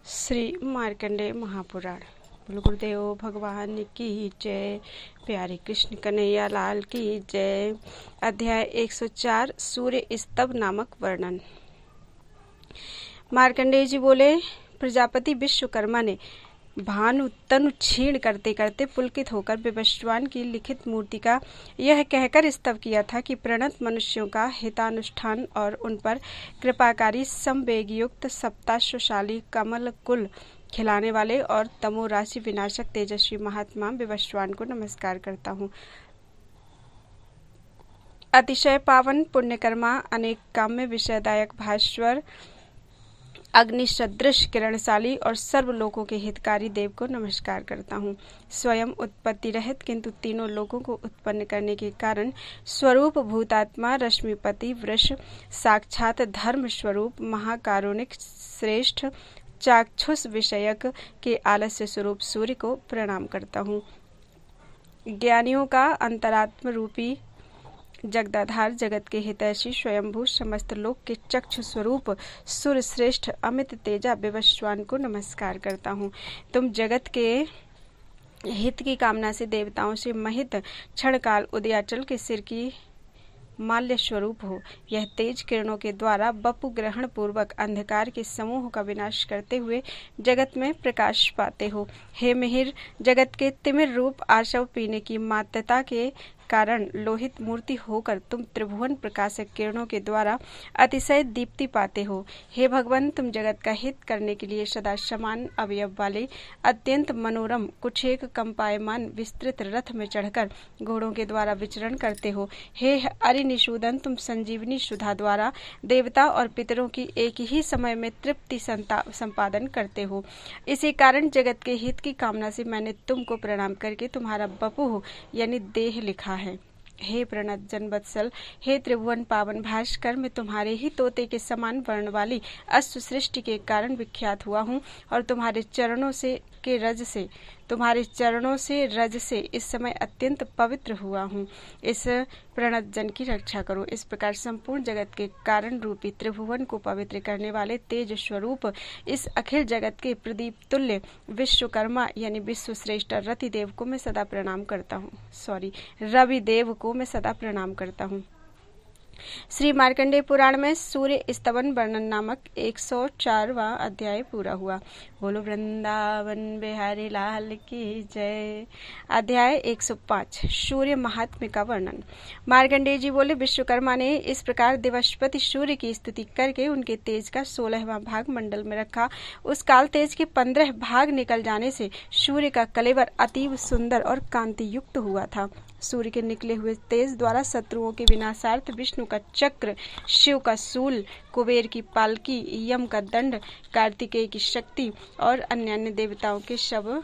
श्री मार्कंडेय महापुराण। बोलो गुरुदेव भगवान की जय। प्यारे कृष्ण कन्हैया लाल की जय। अध्याय 104 सूर्य स्तव नामक वर्णन। मार्कंडेय जी बोले, प्रजापति विश्वकर्मा ने भानु तनु क्षीण करते करते पुलकित होकर विवस्वान की लिखित मूर्ति का यह कहकर स्तव किया था कि प्रणत मनुष्यों का हितानुष्ठान और उन पर कृपाकारी समवेगयुक्त सप्ताश्वशाली कमल कुल खिलाने वाले और तमो राशि विनाशक तेजस्वी महात्मा विवस्वान को नमस्कार करता हूँ। अतिशय पावन पुण्यकर्मा अनेक काम्य विषयदायक भास्वर अग्नि सदृश किरणशाली और सर्व लोकों के हितकारी देव को नमस्कार करता हूँ। स्वयं उत्पत्ति रहित किंतु तीनों लोकों को उत्पन्न करने के कारण स्वरूप भूतात्मा रश्मिपति वृष साक्षात धर्म स्वरूप महाकारुणिक श्रेष्ठ चाक्षुष विषयक के आलस्य स्वरूप सूर्य को प्रणाम करता हूँ। ज्ञानियों का अंतरात्म रूपी जगदाधार जगत के हितैषी स्वयंभू समस्त लोक के चक्षु स्वरूप सूर्य श्रेष्ठ अमित तेजा विवस्वान को नमस्कार करता हूँ। तुम जगत के हित की कामना से देवताओं से महित क्षणकाल उदयाचल के सिर की माल्य स्वरूप हो। यह तेज किरणों के द्वारा बपु ग्रहण पूर्वक अंधकार के समूह का विनाश करते हुए जगत में प्रकाश पाते हो। हे मिहिर, जगत के तिमिर रूप आशव पीने की मात्यता के कारण लोहित मूर्ति होकर तुम त्रिभुवन प्रकाशक किरणों के द्वारा अतिशय दीप्ति पाते हो। हे भगवान, तुम जगत का हित करने के लिए सदा समान अवयव वाले अत्यंत मनोरम कुछेक कंपायमान विस्तृत रथ में चढ़कर घोड़ों के द्वारा विचरण करते हो। हे अरिनिषूदन, तुम संजीवनी सुधा द्वारा देवता और पितरों की एक ही समय में तृप्ति संपादन करते हो। इसी कारण जगत के हित की कामना से मैंने तुमको प्रणाम करके तुम्हारा बपु यानी देह लिखा है। हे प्रणत जनवत्सल, हे त्रिभुवन पावन भास्कर, मैं तुम्हारे ही तोते के समान वर्ण वाली अश्व सृष्टि के कारण विख्यात हुआ हूँ और तुम्हारे चरणों से रज से इस समय अत्यंत पवित्र हुआ हूँ। इस प्रणत जन की रक्षा करो। इस प्रकार संपूर्ण जगत के कारण रूपी त्रिभुवन को पवित्र करने वाले तेज स्वरूप इस अखिल जगत के प्रदीप तुल्य विश्वकर्मा यानी विश्व श्रेष्ठ रतिदेव को मैं सदा प्रणाम करता हूँ। रविदेव को मैं सदा प्रणाम करता हूँ। श्री मार्कंडेय पुराण में सूर्य स्तवन वर्णन नामक 104वां अध्याय पूरा हुआ। बोलो वृंदावन बिहारी लाल की जय। अध्याय 105 सूर्य महात्म्य का वर्णन। मार्कंडेय जी बोले, विश्वकर्मा ने इस प्रकार दिवसपति सूर्य की स्तुति करके उनके तेज का 16वां भाग मंडल में रखा। उस काल तेज के 15 भाग निकल जाने से सूर्य का कलेवर अतीव सुंदर और कांति युक्त हुआ था। सूर्य के निकले हुए तेज द्वारा शत्रुओं के विनाशार्थ विष्णु का चक्र, शिव का शूल, कुबेर की पालकी, यम का दंड, कार्तिकेय की शक्ति और अन्य देवताओं के शव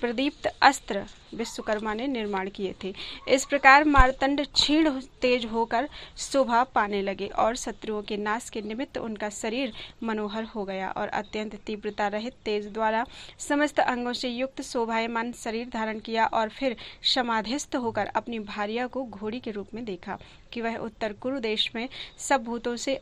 प्रदीप्त अस्त्र विश्वकर्मा ने निर्माण किए थे। इस प्रकार मार्तंड क्षीण तेज होकर शोभा पाने लगे और शत्रुओं के नाश के निमित्त उनका शरीर मनोहर हो गया और अत्यंत तीव्रता रहित तेज द्वारा समस्त अंगों से युक्त शोभायमान शरीर धारण किया और फिर समाधिस्थ होकर अपनी भार्या को घोड़ी के रूप में देखा कि वह उत्तर कुरु देश में सब भूतों से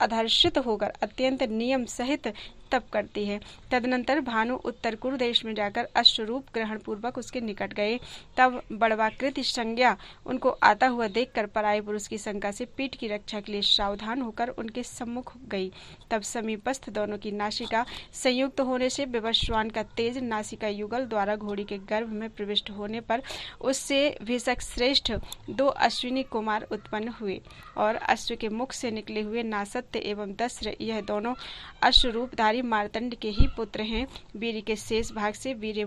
अधर्षित होकर अत्यंत नियम सहित तप करती है। तदनंतर भानु उत्तर कुरु देश में जाकर अश्वरूप ग्रहण पूर्वक उसके निकट गए। तब बड़वाकृति संज्ञा उनको आता हुआ देखकर पराये पुरुष की शंका से पीठ की रक्षा के लिए सावधान होकर उनके सम्मुख गई। तब समीपस्थ दोनों की नासिका संयुक्त होने से विवस्वान का तेज नासिका युगल द्वारा घोड़ी के गर्भ में प्रविष्ट होने पर उससे भीषक श्रेष्ठ 2 अश्विनी कुमार उत्पन्न हुए और अश्व के मुख से निकले हुए नासत्य एवं दस्र यह दोनों अश्वरूपधारी मार्तंड के ही पुत्र हैं। वीर के शेष भाग से वीर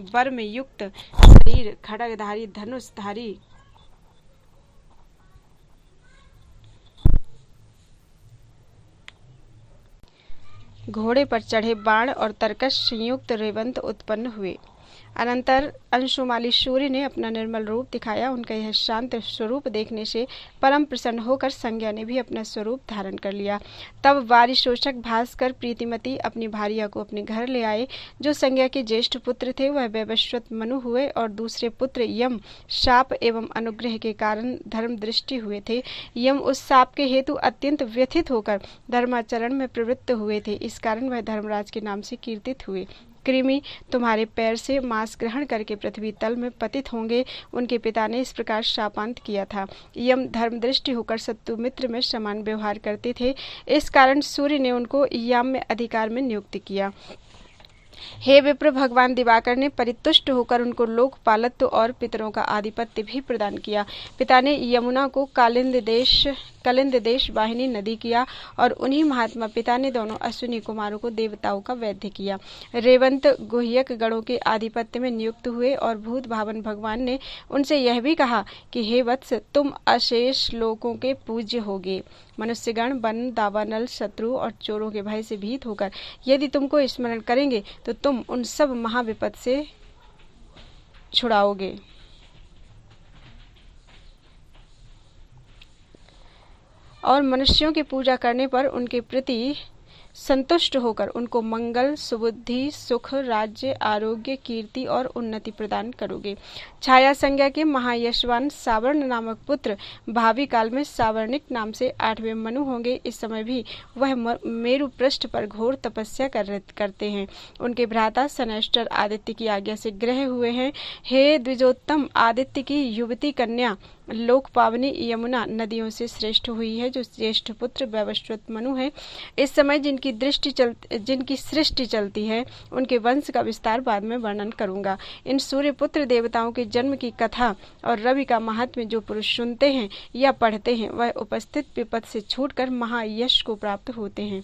वर में युक्त शरीर, खड्गधारी धनुषधारी घोड़े पर चढ़े बाण और तरकश संयुक्त रेवंत उत्पन्न हुए। अनंतर अंशुमाली सूर्य ने अपना निर्मल रूप दिखाया। उनका यह शांत स्वरूप देखने से परम प्रसन्न होकर संज्ञा ने भी अपना स्वरूप धारण कर लिया। तब वारी शोषक भास्कर प्रीतिमती अपनी भार्या को अपने घर ले आए। जो संज्ञा के ज्येष्ठ पुत्र थे वह वैवस्वत मनु हुए और दूसरे पुत्र यम शाप एवं अनुग्रह के कारण धर्म दृष्टि हुए थे। यम उस शाप के हेतु अत्यंत व्यथित होकर धर्माचरण में प्रवृत्त हुए थे। इस कारण वह धर्मराज के नाम से कीर्तित हुए। कृमि तुम्हारे पैर से मांस ग्रहण करके पृथ्वी तल में पतित होंगे, उनके पिता ने इस प्रकार शापांत किया था। यम धर्मदृष्टि होकर शत्रु मित्र में समान व्यवहार करते थे। इस कारण सूर्य ने उनको याम्य अधिकार में नियुक्त किया। हे विप्र, भगवान दिवाकर ने परितुष्ट होकर उनको लोकपालत्व और पितरों का आधिपत्य भी प्रदान किया। पिता ने यमुना को कलिंद देश वाहिनी नदी किया और उन्हीं महात्मा पिता ने दोनों अश्विनी कुमारों को देवताओं का वैद्य किया। रेवंत गुह्यक गणों के आधिपत्य में नियुक्त हुए और भूत भावन भगवान ने उनसे यह भी कहा कि हे वत्स, तुम अशेष लोकों के पूज्य होगे। मनुष्यगण वन दावानल शत्रु और चोरों के भय से भीत होकर यदि तुमको स्मरण करेंगे तो तुम उन सब महाविपद से छुड़ाओगे। और मनुष्यों की पूजा करने पर उनके प्रति संतुष्ट होकर उनको मंगल, सुबुद्धि, सुख, राज्य, आरोग्य, कीर्ति और उन्नति प्रदान करोगे। छाया संज्ञा के महायशवान सावर्ण नामक पुत्र भावी काल में सावर्णिक नाम से 8वें मनु होंगे। इस समय भी वह मेरु पृष्ठ पर घोर तपस्या करते हैं। उनके भ्राता सनेस्टर आदित्य की आज्ञा से ग्रह हुए हैं। हे द्विजोत्तम, आदित्य की युवती कन्या लोक पावनी यमुना नदियों से श्रेष्ठ हुई है, जो ज्येष्ठ पुत्र वैवस्वत मनु है। इस समय जिनकी सृष्टि चलती है उनके वंश का विस्तार बाद में वर्णन करूंगा। इन सूर्य पुत्र देवताओं के जन्म की कथा और रवि का महात्म्य जो पुरुष सुनते हैं या पढ़ते हैं वह उपस्थित विपद से छूटकर महायश को प्राप्त होते हैं।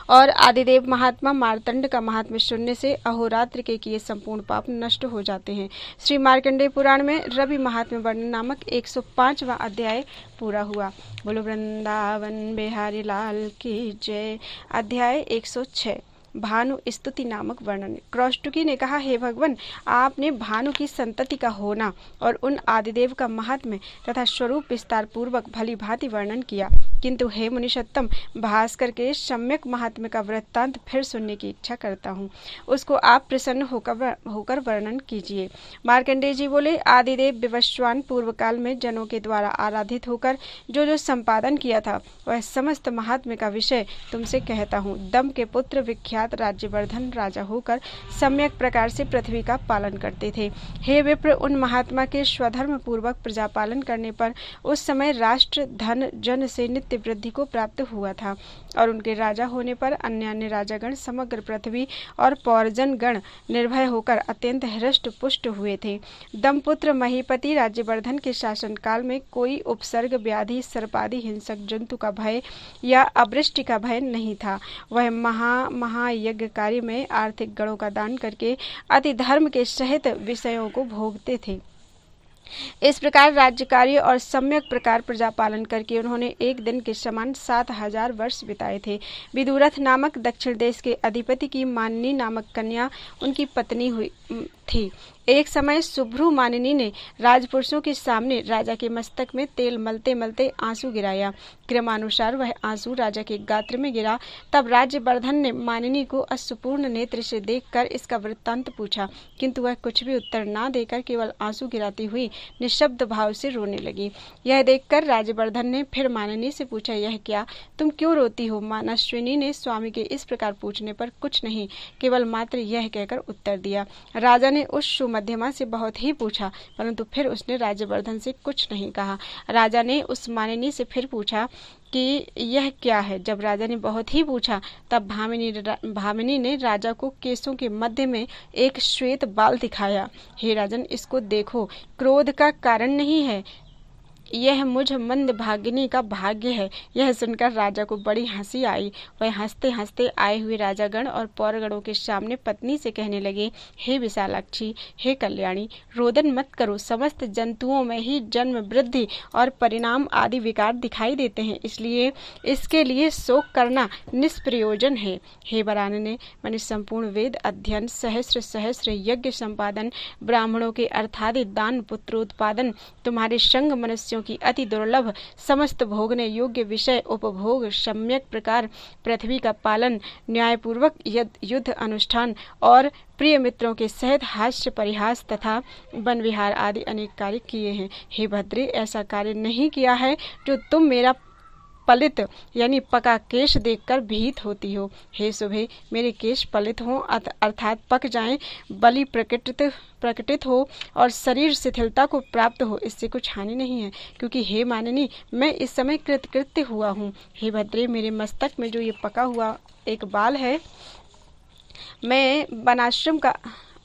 और आदिदेव महात्मा मार्तंड का महात्म्य सुनने से अहोरात्र के किए संपूर्ण पाप नष्ट हो जाते हैं। श्री मार्कंडेय पुराण में रवि महात्म्य वर्णन नामक 105वां अध्याय पूरा हुआ। बोलो वृंदावन बिहारी लाल की जय। अध्याय 106 भानु स्तुति नामक वर्णन। क्रौष्टुकी ने कहा, हे भगवान, आपने भानु की संतति का होना और उन आदिदेव का महात्म्य तथा स्वरूप विस्तार पूर्वक भली भांति वर्णन किया, किंतु हे मुनिषत्तम, भास्कर के सम्यक महात्म्य का वृत्तांत फिर सुनने की इच्छा करता हूँ। उसको आप प्रसन्न होकर वर्णन कीजिए। मार्कंडेय जी बोले, आदिदेव विवस्वान पूर्व काल में जनों के द्वारा आराधित होकर जो संपादन किया था वह समस्त महात्म्य का विषय तुमसे कहता हूँ। दम के पुत्र विख्यात राज्यवर्धन राजा होकर सम्यक प्रकार से पृथ्वी का पालन करते थे। हे विप्र, उन महात्मा के स्वधर्म पूर्वक प्रजा पालन करने पर उस समय राष्ट्र धन जन से नित्य वृद्धि को प्राप्त हुआ था और उनके राजा होने पर अन्य अन्य राजागण समग्र पृथ्वी और पौरजन गण निर्भय होकर अत्यंत हृष्ट पुष्ट हुए थे। दमपुत्र महीपति राज्यवर्धन के शासन काल में कोई उपसर्ग, व्याधि, सर्पादि हिंसक जंतु का भय या अवृष्टि का भय नहीं था। वह महायज्ञ कार्य में आर्थिक गणों का दान करके अति धर्म के सहित विषयों को भोगते थे। इस प्रकार राज्य कार्य और सम्यक प्रकार प्रजा पालन करके उन्होंने एक दिन के समान 7000 वर्ष बिताए थे। विदुरथ नामक दक्षिण देश के अधिपति की मानिनी नामक कन्या उनकी पत्नी हुई थी। एक समय सुभ्रू मानिनी ने राजपुरुषों के सामने राजा के मस्तक में तेल मलते मलते आंसू गिराया। क्रमानुसार वह आंसू राजा के गात्र में गिरा। तब राज्यवर्धन ने मानिनी को अश्रुपूर्ण नेत्र से देखकर इसका वृत्तांत पूछा, किंतु वह कुछ भी उत्तर न देकर केवल आंसू गिराती हुई निशब्द भाव से रोने लगी। यह देखकर राज्यवर्धन ने फिर मानिनी से पूछा, यह क्या, तुम क्यों रोती हो? मानस्विनी ने स्वामी के इस प्रकार पूछने पर कुछ नहीं, केवल मात्र यह कहकर उत्तर दिया। राजा ने उस सुमध्यमा से बहुत ही पूछा, परंतु फिर उसने राज्यवर्धन से कुछ नहीं कहा। राजा ने उस मानिनी से फिर पूछा कि यह क्या है? जब राजा ने बहुत ही पूछा तब भामिनी ने राजा को केसों के मध्य में एक श्वेत बाल दिखाया। हे राजन, इसको देखो, क्रोध का कारण नहीं है, यह मुझ मंद भागिनी का भाग्य है। यह सुनकर राजा को बड़ी हंसी आई। वह हंसते हंसते आए हुए राजागण और पौरगणों के सामने पत्नी से कहने लगे, हे विशालाक्षी, हे कल्याणी, रोदन मत करो। समस्त जंतुओं में ही जन्म, वृद्धि और परिणाम आदि विकार दिखाई देते हैं, इसलिए इसके लिए शोक करना निष्प्रयोजन है। हे वरानने, मैंने संपूर्ण वेद अध्ययन, सहस्र सहस्र यज्ञ संपादन, ब्राह्मणों के अर्थादि दान, पुत्रोत्पादन, तुम्हारे संग मनुष्यों की अति दुर्लभ, समस्त भोगने योग्य विषय उपभोग, सम्यक प्रकार पृथ्वी का पालन, न्यायपूर्वक युद्ध अनुष्ठान और प्रिय मित्रों के सहित हास्य परिहास तथा वन विहार आदि अनेक कार्य किए हैं। हे भद्रे, ऐसा कार्य नहीं किया है जो तुम मेरा पलित यानी पका केश देखकर भीत होती हो। हे शुभे, मेरे केश पलित हों अर्थात पक जाएं, बलि प्रकटित हो और शरीर शिथिलता को प्राप्त हो, इससे कुछ हानि नहीं है, क्योंकि हे मानिनी, मैं इस समय कृतकृत्य हुआ हूँ। हे भद्रे, मेरे मस्तक में जो ये पका हुआ एक बाल है, मैं वनाश्रम का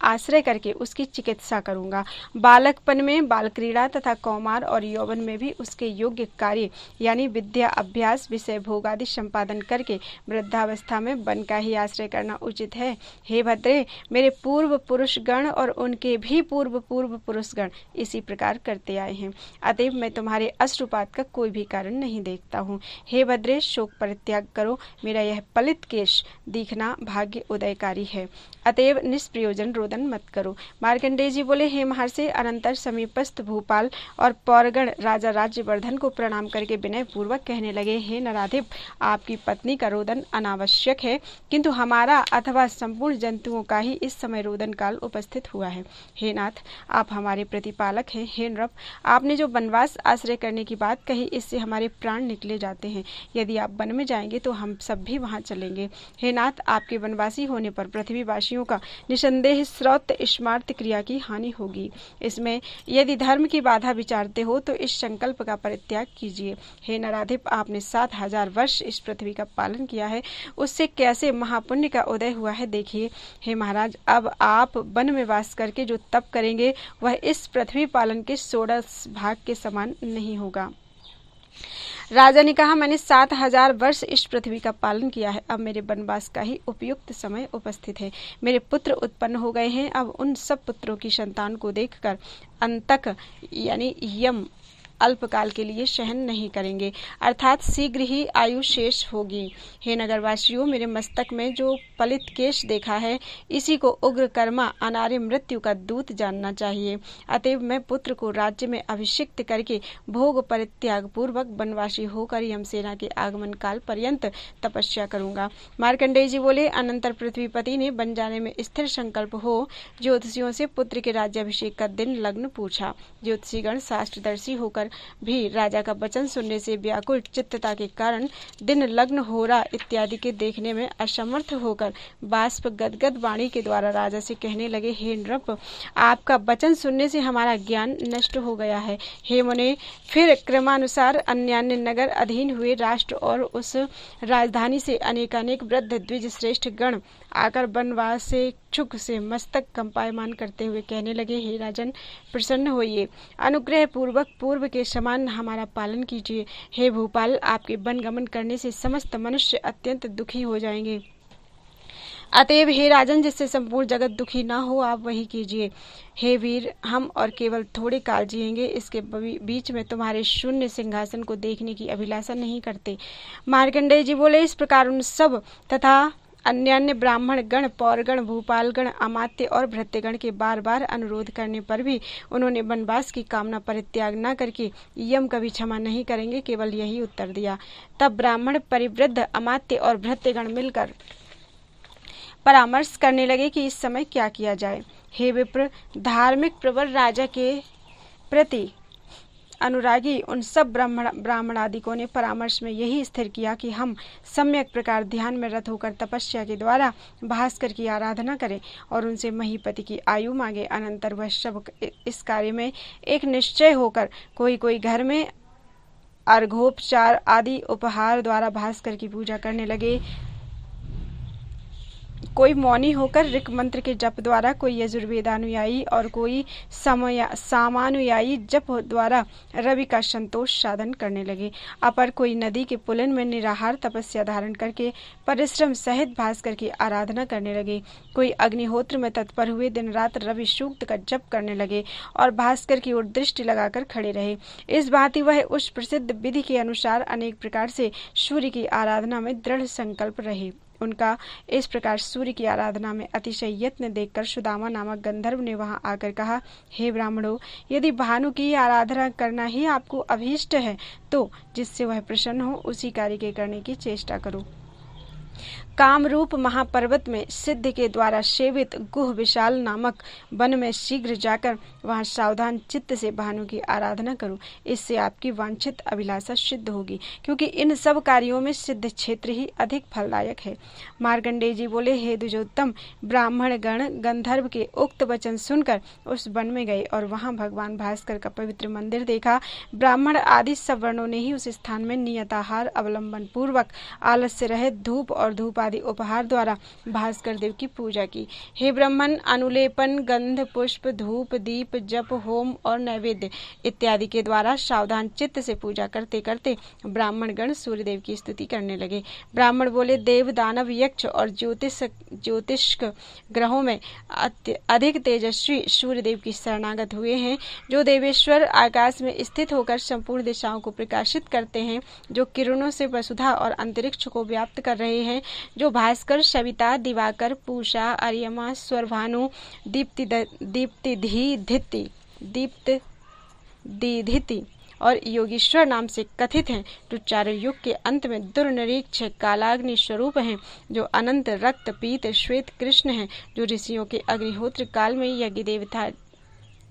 आश्रय करके उसकी चिकित्सा करूंगा। बालकपन में बाल क्रीड़ा तथा कौमार और यौवन में भी उसके योग्य कार्य यानी विद्या अभ्यास, विषय भोग आदि संपादन करके वृद्धावस्था में वन का ही आश्रय करना उचित है। हे भद्रे, मेरे पूर्व पुरुष गण और उनके भी पूर्व पुरुष गण इसी प्रकार करते आए हैं, अतएव मैं तुम्हारे अश्रुपात का कोई भी कारण नहीं देखता हूँ। हे भद्रे, शोक परित्याग करो, मेरा यह पलित केश दिखना भाग्य उदयकारी है, अतएव निष्प्रयोजन रोदन मत करो। मार्कंडेय जी बोले, हे महर्षि, अनंतर समीपस्थ भूपाल और पौरगण राजा राज्यवर्धन को प्रणाम करके विनय पूर्वक कहने लगे, हे नराधिप, आपकी पत्नी का रोदन अनावश्यक है, किंतु हमारा अथवा संपूर्ण जंतुओं का ही इस समय रोदन काल उपस्थित हुआ है। हे नाथ, आप हमारे प्रतिपालक हैं। हे नृप, आपने जो वनवास आश्रय करने की बात कही, इससे हमारे प्राण निकले जाते हैं। यदि आप वन में जाएंगे तो हम सब भी वहां चलेंगे। हे नाथ, आपके वनवासी होने पर पृथ्वीवासियों का निसंदेह श्रौत स्मार्त क्रिया की हानि होगी। इसमें यदि धर्म की बाधा विचारते हो तो इस संकल्प का परित्याग कीजिए। हे नराधिप, आपने 7000 वर्ष इस पृथ्वी का पालन किया है, उससे कैसे महापुण्य का उदय हुआ है, देखिए। हे महाराज, अब आप वन में वास करके जो तप करेंगे वह इस पृथ्वी पालन के 16 भाग के समान नहीं होगा। राजा ने कहा, मैंने 7000 वर्ष इस पृथ्वी का पालन किया है, अब मेरे वनवास का ही उपयुक्त समय उपस्थित है। मेरे पुत्र उत्पन्न हो गए हैं, अब उन सब पुत्रों की संतान को देखकर अंतक यानी यम अल्पकाल के लिए सहन नहीं करेंगे, अर्थात शीघ्र ही आयु शेष होगी। हे नगरवासियों, मेरे मस्तक में जो पलित केश देखा है, इसी को उग्र कर्मा अनार्य मृत्यु का दूत जानना चाहिए। अतएव मैं पुत्र को राज्य में अभिषिक्त करके भोग परित्याग पूर्वक वनवासी होकर यमसेना के आगमन काल पर्यंत तपस्या करूंगा। मार्कंडेय जी बोले, अनंतर पृथ्वीपति ने बन जाने में स्थिर संकल्प हो ज्योतिषियों से पुत्र के राज्याभिषेक का दिन लग्न पूछा। ज्योतिषीगण शास्त्रदर्शी होकर भी राजा का वचन सुनने से व्याकुल चित्तता के कारण दिन लग्न हो रहा इत्यादि के देखने में असमर्थ होकर बाष्प गदगद वाणी के द्वारा राजा से कहने लगे, हे नृप, आपका वचन सुनने से हमारा ज्ञान नष्ट हो गया है। हे मुने, फिर क्रमानुसार अन्यान्य नगर अधीन हुए राष्ट्र और उस राजधानी से अनेकानेक वृद्ध द्विज श्रेष्ठ गण आकर वनवास से इच्छुक से मस्तक कंपायमान करते हुए कहने लगे, हे राजन, प्रसन्न होइए, अनुग्रह पूर्वक पूर्व के समान हमारा पालन कीजिए। हे भूपाल, आपके वन गमन करने से समस्त मनुष्य अत्यंत दुखी हो जाएंगे, अतएव हे राजन, जिससे संपूर्ण जगत दुखी ना हो, आप वही कीजिए। हे वीर, हम और केवल थोड़े काल जिएंगे, इसके बीच में तुम्हारे शून्य सिंहासन को देखने की अभिलाषा नहीं करते। मार्कंडेय जी बोले, इस प्रकार उन सब तथा अन्यान्य ब्राह्मण गण, पौरगण, भूपालगण, अमात्य और भृत्यगण के बार बार अनुरोध करने पर भी उन्होंने वनवास की कामना परित्याग न करके यम कभी क्षमा नहीं करेंगे, केवल यही उत्तर दिया। तब ब्राह्मण, परिवृद्ध, अमात्य और भृत्यगण मिलकर परामर्श करने लगे कि इस समय क्या किया जाए। हे विप्र, धार्मिक प्रवर राजा के प्रति अनुरागी उन सब ब्राह्मणादिकों ने परामर्श में यही स्थिर किया कि हम सम्यक प्रकार ध्यान में रत होकर तपस्या के द्वारा भास्कर की आराधना करें और उनसे महीपति की आयु मांगे। अनंतर वह सब इस कार्य में एक निश्चय होकर कोई घर में अर्घोपचार आदि उपहार द्वारा भास्कर की पूजा करने लगे। कोई मौनी होकर ऋक मंत्र के जप द्वारा, कोई यजुर्वेदानुयायी और कोई सामानुयायी जप द्वारा रवि का संतोष साधन करने लगे। अपर कोई नदी के पुलिन में निराहार तपस्या धारण करके परिश्रम सहित भास्कर की आराधना करने लगे। कोई अग्निहोत्र में तत्पर हुए दिन रात रवि सूक्त का जप करने लगे और भास्कर की ओर दृष्टि लगाकर खड़े रहे। इस भांति वह उस प्रसिद्ध विधि के अनुसार अनेक प्रकार से सूर्य की आराधना में दृढ़ संकल्प रहे। उनका इस प्रकार सूर्य की आराधना में अतिशय यत्न देखकर सुदामा नामक गंधर्व ने वहां आकर कहा, हे ब्राह्मणों, यदि भानु की आराधना करना ही आपको अभीष्ट है तो जिससे वह प्रसन्न हो उसी कार्य के करने की चेष्टा करो। कामरूप महापर्वत में सिद्ध के द्वारा सेवित गुह विशाल नामक वन में शीघ्र जाकर वहां सावधान चित्त से भानु की आराधना करो। इससे आपकी वांछित अभिलाषा सिद्ध होगी, क्योंकि इन सब कार्यों में सिद्ध क्षेत्र ही अधिक फलदायक है। मार्कंडेय जी बोले, हे द्विजोत्तम, ब्राह्मण गण गंधर्व के उक्त वचन सुनकर उस वन में गए और वहां भगवान भास्कर का पवित्र मंदिर देखा। ब्राह्मण आदि सब वर्णों ने ही उस स्थान में नियताहार अवलंबन पूर्वक आलस्य रहित धूप और धूप आदि उपहार द्वारा भास्कर देव की पूजा की। हे ब्राह्मण, अनुलेपन, गंध, पुष्प, धूप, दीप, जप, होम और नैवेद्य इत्यादि के द्वारा सावधान चित्त से पूजा करते करते ब्राह्मण गण सूर्यदेव की स्तुति करने लगे। ब्राह्मण बोले, देव, दानव, यक्ष और ज्योतिष्क ग्रहों में अधिक तेजस्वी सूर्यदेव की शरणागत हुए हैं, जो देवेश्वर आकाश में स्थित होकर संपूर्ण दिशाओं को प्रकाशित करते हैं, जो किरणों से वसुधा और अंतरिक्ष को व्याप्त कर रहे हैं, जो भास्कर, सविता, दिवाकर, पूषा, अर्यमा, स्वरभानु, दीप्तिधिति और योगीश्वर नाम से कथित हैं, जो चारों युग के अंत में दुर्निरीक्ष कालाग्नि स्वरूप हैं, जो अनंत रक्त पीत श्वेत कृष्ण हैं, जो ऋषियों के अग्निहोत्र काल में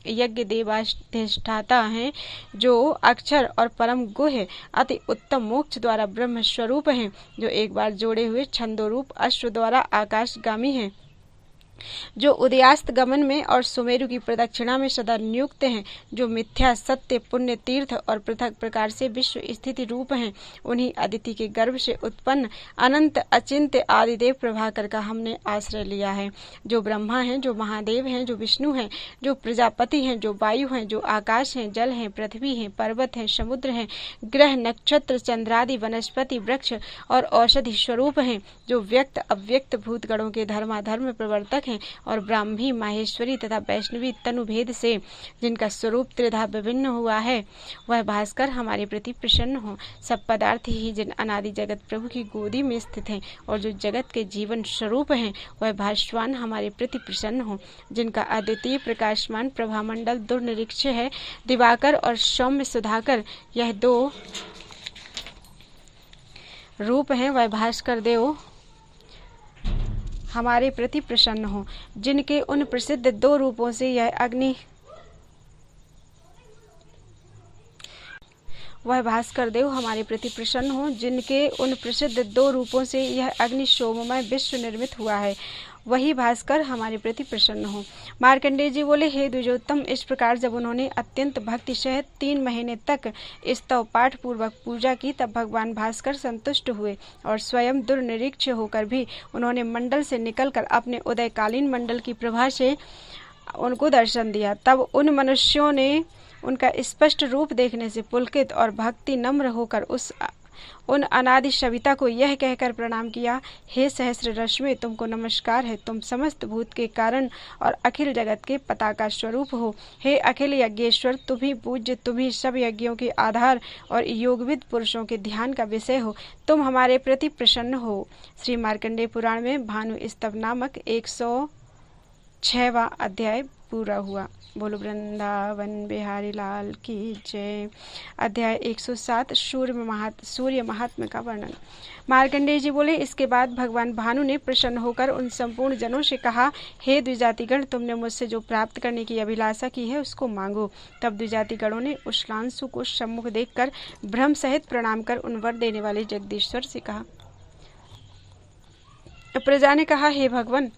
यज्ञ देवाधिष्ठाता हैं, जो अक्षर और परम गुह्य अति उत्तम मोक्ष द्वारा ब्रह्म स्वरूप हैं, जो एक बार जोड़े हुए छंदोरूप अश्व द्वारा आकाशगामी हैं, जो उदयास्त गमन में और सुमेरु की प्रदक्षिणा में सदा नियुक्त हैं, जो मिथ्या, सत्य, पुण्य, तीर्थ और पृथक प्रकार से विश्व स्थिति रूप हैं। उन्हीं अदिति के गर्भ से उत्पन्न अनंत अचिंत्य आदिदेव प्रभाकर का हमने आश्रय लिया है, जो ब्रह्मा हैं, जो महादेव हैं, जो विष्णु हैं, जो प्रजापति हैं, जो वायु हैं, जो आकाश हैं, जल हैं, पृथ्वी हैं, पर्वत हैं, समुद्र हैं, ग्रह, नक्षत्र, चंद्रादि, वनस्पति, वृक्ष और औषधि स्वरूप हैं, जो व्यक्त अव्यक्त भूतगणों के धर्माधर्म प्रवर्तक और ब्राह्मी, माहेश्वरी तथा वैष्णवी तनुभेद से जिनका स्वरूप त्रिधा विभिन्न हुआ है, वह भास्कर हमारे प्रति प्रसन्न हो। सब पदार्थ ही जिन अनादि जगत प्रभु की गोदी में स्थित हैं और जो जगत के जीवन स्वरूप हैं, वह भास्वान हमारे प्रति प्रसन्न हो। जिनका अद्वितीय प्रकाशमान प्रभामंडल दुर्निरीक्ष है, दिवाकर और सौम्य सुधाकर यह दो रूप हैं, वह भास्कर देव हमारे प्रति प्रसन्न हो। जिनके उन प्रसिद्ध दो रूपों से यह अग्नि वह भास्कर देव हमारे प्रति प्रसन्न हो, जिनके उन प्रसिद्ध दो रूपों से यह अग्नि शोभमय विश्व निर्मित हुआ है, वही भास्कर हमारे प्रति प्रसन्न हो। मार्कंडेय जी बोले, हे द्विजोत्तम, इस प्रकार जब उन्होंने अत्यंत भक्ति सहित 3 महीने तक स्तव पाठ पूर्वक पूजा की, तब भगवान भास्कर संतुष्ट हुए और स्वयं दुर्निरीक्ष होकर भी उन्होंने मंडल से निकलकर अपने उदयकालीन मंडल की प्रभा से उनको दर्शन दिया। तब उन मनुष्यों ने उनका स्पष्ट रूप देखने से पुलकित और भक्ति नम्र होकर उन अनादि सविता को यह कहकर प्रणाम किया, हे सहस्र रश्मि, तुमको नमस्कार है। तुम समस्त भूत के कारण और अखिल जगत के पताका स्वरूप हो। हे अखिल यज्ञेश्वर, तुम ही पूज्य, तुम ही सब यज्ञों के आधार और योगविद पुरुषों के ध्यान का विषय हो। तुम हमारे प्रति प्रसन्न हो। श्री मार्कंडेय पुराण में भानु स्तव नामक 106वां अध्याय पूरा हुआ। बोलो वृंदावन बिहारी लाल की जय। अध्याय 107 सूर्य महात्म्य का वर्णन। मार्कंडेय जी बोले, इसके बाद भगवान भानु ने प्रसन्न होकर उन संपूर्ण जनों से कहा, हे द्विजातिगण, तुमने मुझसे जो प्राप्त करने की अभिलाषा की है उसको मांगो। तब द्विजातिगणों ने उश्लांशु को सम्मुख देखकर भ्रम सहित प्रणाम कर उन वर देने वाले जगदीश्वर से कहा। प्रजा ने कहा, हे भगवान,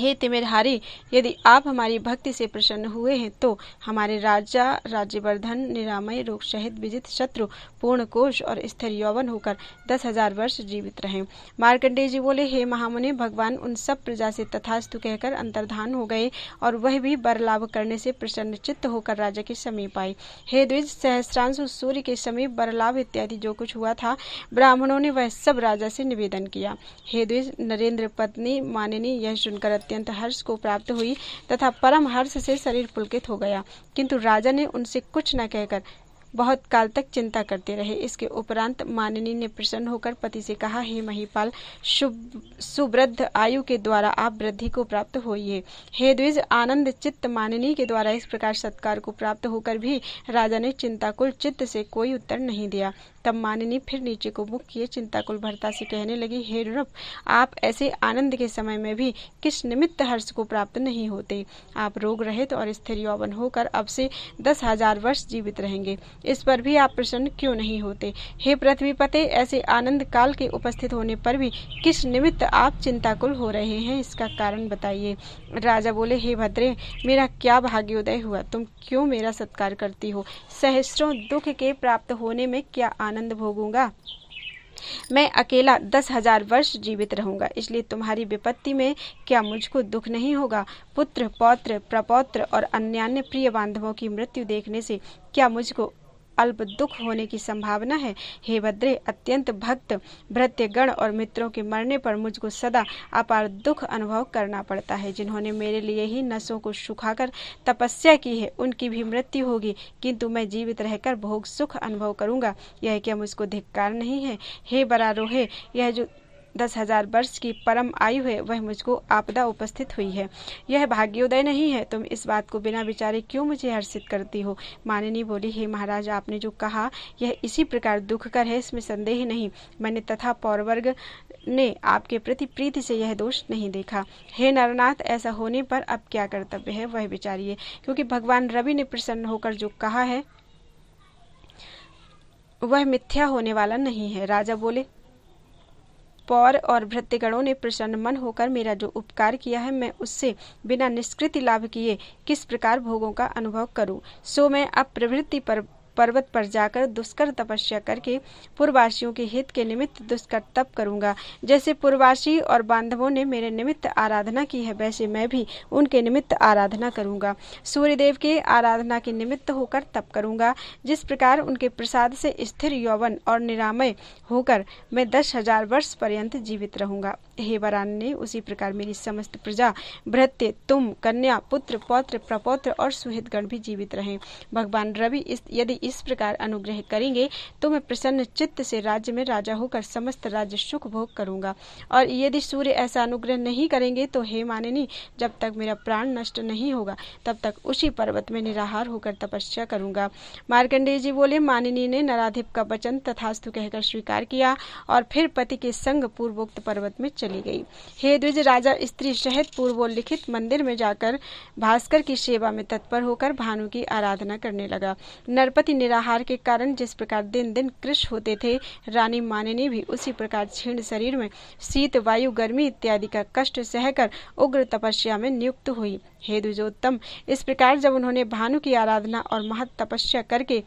हे तिमिरहारी, यदि आप हमारी भक्ति से प्रसन्न हुए हैं तो हमारे राजा राज्यवर्धन निरामय रोग सहित विजित शत्रु पूर्ण कोश और स्थिर यौवन होकर 10,000 वर्ष जीवित रहें। मार्कंडेय जी बोले, हे महामुनि, भगवान उन सब प्रजा से तथास्तु कहकर अंतर्धान हो गए और वह भी वर लाभ करने से प्रसन्न चित्त होकर राजा के समीप आई। हे द्विज, सहस्रांशु सूर्य के समीप वर लाभ इत्यादि जो कुछ हुआ था, ब्राह्मणों ने वह सब राजा से निवेदन किया। हे द्विज, नरेंद्र पत्नी मानिनी यह सुनकर अत्यंत हर्ष को प्राप्त हुई तथा परम हर्ष से शरीर पुलकित हो गया, किंतु राजा ने उनसे कुछ न कहकर बहुत काल तक चिंता करते रहे। इसके उपरांत मानिनी ने प्रसन्न होकर पति से कहा, हे महीपाल, सुवृद्ध आयु के द्वारा आप वृद्धि को प्राप्त होइए। हे द्विज, आनंद चित्त मानिनी के द्वारा इस प्रकार सत्कार को प्राप्त होकर भी राजा ने चिंताकुल चित्त से कोई उत्तर नहीं दिया। तब मानिनी फिर नीचे को मुख किए चिंताकुल भर्ता से कहने लगी, हे नृप, आप ऐसे आनंद के समय में भी किस निमित्त हर्ष को प्राप्त नहीं होते? आप रोग रहित और स्थिर यौवन होकर अब से 10,000 वर्ष जीवित रहेंगे, इस पर भी आप प्रसन्न क्यों नहीं होते? हे पृथ्वीपते, ऐसे आनंद काल के उपस्थित होने पर भी किस निमित्त आप चिंताकुल हो रहे हैं, इसका कारण बताइए। राजा बोले, हे भद्रे, मेरा क्या भाग्योदय हुआ, तुम क्यों मेरा सत्कार करती हो? सहस्रों दुख के प्राप्त होने में क्या आनंद भोगूंगा? मैं अकेला 10,000 वर्ष जीवित रहूंगा, इसलिए तुम्हारी विपत्ति में क्या मुझको दुख नहीं होगा? पुत्र, पौत्र, प्रपौत्र और अन्यान्य प्रिय बांधवों की मृत्यु देखने से क्या मुझको अल्प दुख होने की संभावना है? हे भद्रे, अत्यंत भक्त भृत्यगण और मित्रों के मरने पर मुझको सदा अपार दुख अनुभव करना पड़ता है। जिन्होंने मेरे लिए ही नसों को सुखाकर तपस्या की है, उनकी भी मृत्यु होगी, किंतु मैं जीवित रहकर भोग सुख अनुभव करूंगा। यह क्या मुझको धिक्कार नहीं है? हे बरारोहे, यह जो 10,000 वर्ष की परम आयु है, वह मुझको आपदा उपस्थित हुई है, यह भाग्योदय नहीं है। तुम इस बात को बिना विचारे क्यों मुझे हर्षित करती हो? मानिनी बोली, हे महाराज, आपने जो कहा यह इसी प्रकार दुखकर है, इसमें संदेह नहीं। मैंने तथा पौरवर्ग ने आपके प्रति प्रीति से यह दोष नहीं देखा। हे नरनाथ, ऐसा होने पर अब क्या कर्तव्य है वह विचारिए, क्योंकि भगवान रवि ने प्रसन्न होकर जो कहा है वह मिथ्या होने वाला नहीं है। राजा बोले, पौर और भृत्यगणों ने प्रसन्न मन होकर मेरा जो उपकार किया है, मैं उससे बिना निष्कृति लाभ किए किस प्रकार भोगों का अनुभव करूं? सो मैं अब प्रवृत्ति पर पर्वत पर जाकर दुष्कर तपस्या करके पूर्ववासियों के हित के निमित्त दुष्कर तप करूंगा। जैसे पूर्ववासी और बांधवों ने मेरे निमित्त आराधना की है, वैसे मैं भी उनके निमित्त आराधना करूंगा। सूर्यदेव के आराधना के निमित्त होकर तप करूंगा। जिस प्रकार उनके प्रसाद से स्थिर यौवन और निरामय होकर मैं 10,000 वर्ष पर्यंत जीवित रहूंगा। हे वरान्य, उसी प्रकार मेरी समस्त प्रजा, भृत्य, तुम, कन्या, पुत्र, पौत्र, प्रपौत्र और सुहृदगण भी जीवित रहें। भगवान रवि यदि इस प्रकार अनुग्रह करेंगे तो मैं प्रसन्न चित्त से राज्य में राजा होकर समस्त राज्य सुख भोग करूंगा। और यदि सूर्य ऐसा अनुग्रह नहीं करेंगे तो हे मानिनी, जब तक मेरा प्राण नष्ट नहीं होगा तब तक उसी पर्वत में निराहार होकर तपस्या करूंगा। मार्कंडेय जी बोले, मानिनी ने नराधिप का वचन तथास्तु कहकर स्वीकार किया और फिर पति के संग पूर्वोक्त पर्वत में चली गई। हे द्विज, राजा स्त्री सहित पूर्वोल्लिखित मंदिर में जाकर भास्कर की सेवा में तत्पर होकर भानु की आराधना करने लगा। नरपति निराहार के कारण जिस प्रकार दिन दिन कृश होते थे, रानी मानिनी भी उसी प्रकार क्षीण शरीर में शीत, वायु, गर्मी इत्यादि का कष्ट सहकर उग्र तपस्या में नियुक्त हुई। हे द्विजोत्तम, इस प्रकार जब उन्होंने भानु की आराधना और महत तपस्या करके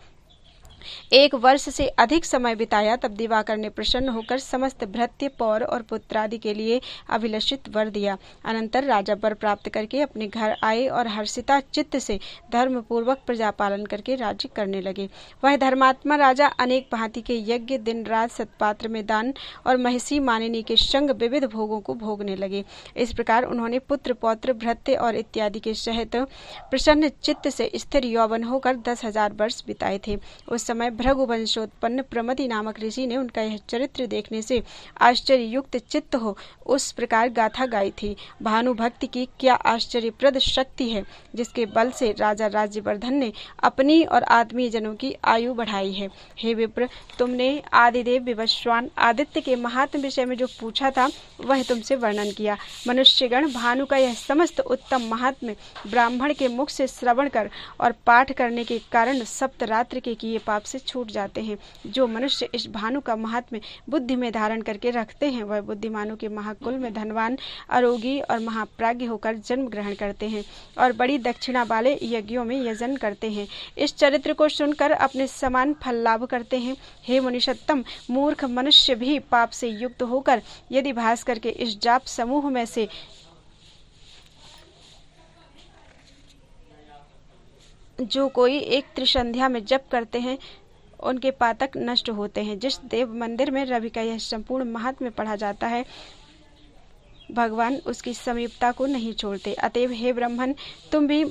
1 वर्ष से अधिक समय बिताया, तब दिवाकर ने प्रसन्न होकर समस्त भृत्य, पौर और पुत्रादि के लिए अभिलषित वर दिया। अनंतर राजा वर प्राप्त करके अपने घर आए और हर्षिता चित्त से धर्म पूर्वक प्रजा पालन करके राज्य करने लगे। वह धर्मात्मा राजा अनेक भांति के यज्ञ, दिन रात सत्पात्र में दान और महिषी मानिनी के संग विविध भोगों को भोगने लगे। इस प्रकार उन्होंने पुत्र, पौत्र, भृत्य और इत्यादि के सहित प्रसन्न चित्त से स्थिर यौवन होकर 10,000 वर्ष बिताए थे। उस समय भृगु वंशोत्पन्न प्रमति नामक ऋषि ने उनका यह चरित्र देखने से आश्चर्य युक्त चित्त हो उस प्रकार गाथा गाई थी। भानु भक्ति की क्या आश्चर्यप्रद शक्ति है, जिसके बल से राजा राज्यवर्धन ने अपनी और आदमी जनों की आयु बढ़ाई है। हे विप्र, तुमने आदिदेव विवस्वान आदित्य के महात्म विषय में जो पूछा था वह तुमसे वर्णन किया। मनुष्यगण भानु का यह समस्त उत्तम महात्म्य ब्राह्मण के मुख से श्रवण कर और पाठ करने के कारण सप्तरात्र के किए पाप पाप से छूट जाते हैं। जो मनुष्य इस भानु का महात्म्य बुद्धि में धारण करके रखते हैं वह बुद्धिमानों के महाकुल में धनवान, आरोगी और महाप्राज्ञ होकर जन्म ग्रहण करते हैं और बड़ी दक्षिणा वाले यज्ञों में यजन करते हैं। इस चरित्र को सुनकर अपने समान फल लाभ करते हैं। हे मुनिषत्तम, मूर्ख मनुष्य भी पाप से युक्त होकर यदि भास्कर के इस जाप समूह में से जो कोई एक त्रिसंध्या में जप करते हैं उनके पातक नष्ट होते हैं। जिस देव मंदिर में रवि का यह संपूर्ण महात्म्य पढ़ा जाता है भगवान उसकी समीपता को नहीं छोड़ते। अतएव हे ब्राह्मण, तुम भी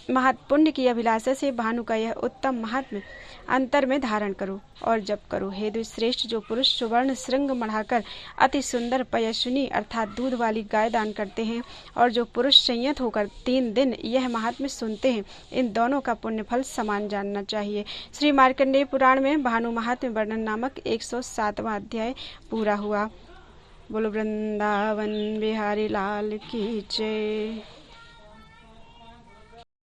महापुण्य की अभिलाषा से भानु का यह उत्तम महात्म्य अंतर में धारण करो और जप करो। हे द्विश्रेष्ठ, जो पुरुष सुवर्ण श्रृंग मढ़ाकर अति सुंदर पयस्विनी अर्थात दूध वाली गाय दान करते हैं और जो पुरुष संयत होकर 3 दिन यह महात्म्य सुनते हैं, इन दोनों का पुण्य फल समान जानना चाहिए। श्री मार्कंडेय पुराण में भानु महात्म्य वर्णन नामक 107वां अध्याय पूरा हुआ। बोलो वृंदावन बिहारी लाल की जय।